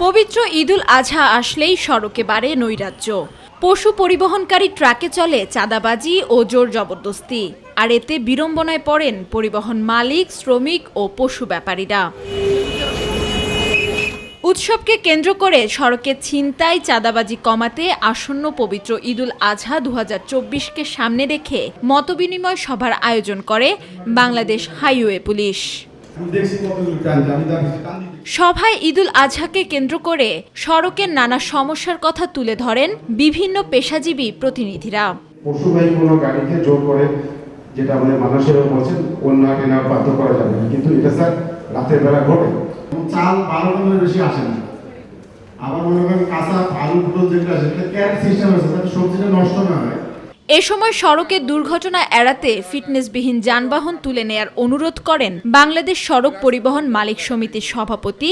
পবিত্র ঈদুল আজহা আসলেই সড়কে বাড়ে নৈরাজ্য। পশু পরিবহনকারী ট্রাকে চলে চাঁদাবাজি ও জোর জবরদস্তি, আর এতে বিড়ম্বনায় পড়েন পরিবহন মালিক, শ্রমিক ও পশু ব্যাপারীরা। উৎসবকে কেন্দ্র করে সড়কে ছিনতাই, চাঁদাবাজি কমাতে আসন্ন পবিত্র ঈদুল আজহা ২০২৪কে সামনে রেখে মতবিনিময় সভার আয়োজন করে বাংলাদেশ হাইওয়ে পুলিশ। সভায় ঈদুল আজহাকে কেন্দ্র করে সড়কের নানা সমস্যার কথা তুলে ধরেন বিভিন্ন পেশাজীবী প্রতিনিধিরা। পশুবাহী কোনো গাড়িকে জোর করে, যেটা আমাদের মানুষের বলছেন, অন্য কেনা বাধ্য করা যাবে না, কিন্তু এটা স্যার রাতের বেলা ঘটে। চাল 12 টনের বেশি আসে না। আবার মনে করেন কাঁচা আলুগুলো যেটা আছে সেটা ক্যারেট সিস্টেম আছে, যাতে সবজিটা নষ্ট না হয়। এ সময় সড়কের দুর্ঘটনা এড়াতে ফিটনেসবিহীন যানবাহন তুলে নেয়ার অনুরোধ করেন বাংলাদেশ সড়ক পরিবহন মালিক সমিতির সভাপতি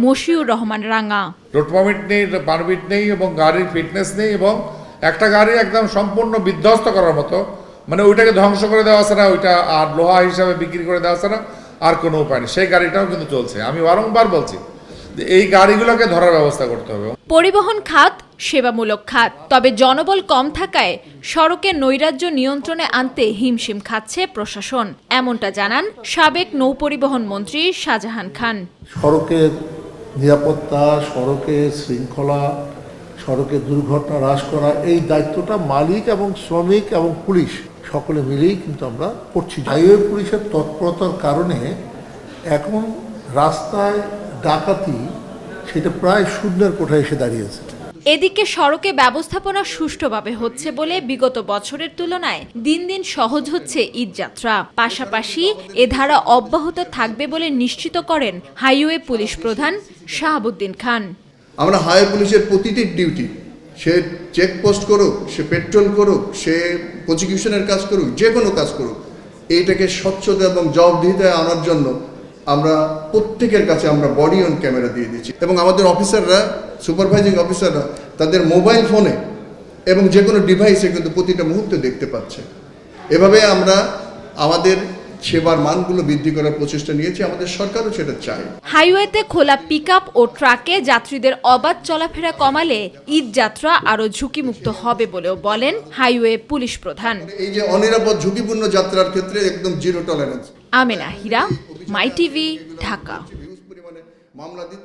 মশিউর রহমান রাঙা। রোড পারমিট নেই, পারমিট নেই এবং গাড়ির ফিটনেস নেই, এবং একটা গাড়ি একদম সম্পূর্ণ বিধ্বস্ত করার মতো, মানে ওইটাকে ধ্বংস করে দেওয়া ছাড়া, ওইটা আর লোহা হিসাবে বিক্রি করে দেওয়া ছাড়া আর কোনো উপায় নেই। সেই গাড়িটাও কিন্তু চলছে। আমি বারংবার বলছি যে এই গাড়িগুলোকে ধরার ব্যবস্থা করতে হবে। পরিবহন খাত সেবামূলক খাত, তবে জনবল কম থাকায় সড়কে নৈরাজ্য নিয়ন্ত্রণে আনতে হিমশিম খাচ্ছে প্রশাসন, এমনটা জানান সাবেক নৌপরিবহন মন্ত্রী শাহজাহান খান। সড়কের নিরাপত্তা, সড়কের শৃঙ্খলা, সড়কের দুর্ঘটনা হ্রাস করা, এই দায়িত্বটা মালিক এবং শ্রমিক এবং পুলিশ সকলে মিলেই কিন্তু আমরা করছি। হাইওয়ে পুলিশের তৎপরতার কারণে এখন রাস্তায় ডাকাতি সেটা প্রায় শূন্যের কোঠায় এসে দাঁড়িয়েছে। এদিকে সড়কে ব্যবস্থাপনা সুষ্ঠুভাবে হচ্ছে বলে বিগত বছরের তুলনায় দিন দিন সহজ হচ্ছে ঈদযাত্রা। পাশাপাশি এ ধারা অব্যাহত থাকবে বলে নিশ্চিত করেন হাইওয়ে পুলিশ প্রধান শাহাবুদ্দিন খান। আমরা হাইওয়ে পুলিশের প্রতিটি ডিউটি, সে চেকপোস্ট করুক, সে পেট্রোল করুক, সে প্রসিকিউশনের কাজ করুক, যে কোনো কাজ করুক, এইটাকে স্বচ্ছতা এবং জবাবদিহিতায় আনার জন্য আমরা প্রত্যেকের কাছে আমরা বডি অন ক্যামেরা দিয়ে দিচ্ছি, এবং আমাদের অফিসাররা, সুপারভাইজিং অফিসাররা তাদের মোবাইল ফোনে এবং যে কোনো ডিভাইসে কিন্তু প্রতিটা মুহূর্তে দেখতে পাচ্ছে। এভাবে আমরা আমাদের সেবার মানগুলো বৃদ্ধি করার প্রচেষ্টা নিয়েছি, আমাদের সরকারও সেটা চায়। হাইওয়েতে খোলা পিকআপ ও ট্রাকে যাত্রীদের অবাধ চলাফেরা কমালে ঈদযাত্রা আরও ঝুঁকিমুক্ত হবে বলেও বলেন হাইওয়ে পুলিশ প্রধান। এই যে অনিরাপদ ঝুঁকিপূর্ণ যাত্রার ক্ষেত্রে একদম জিরো টলারেন্স। আমেনা হীরা, মাই টিভি, ঢাকা।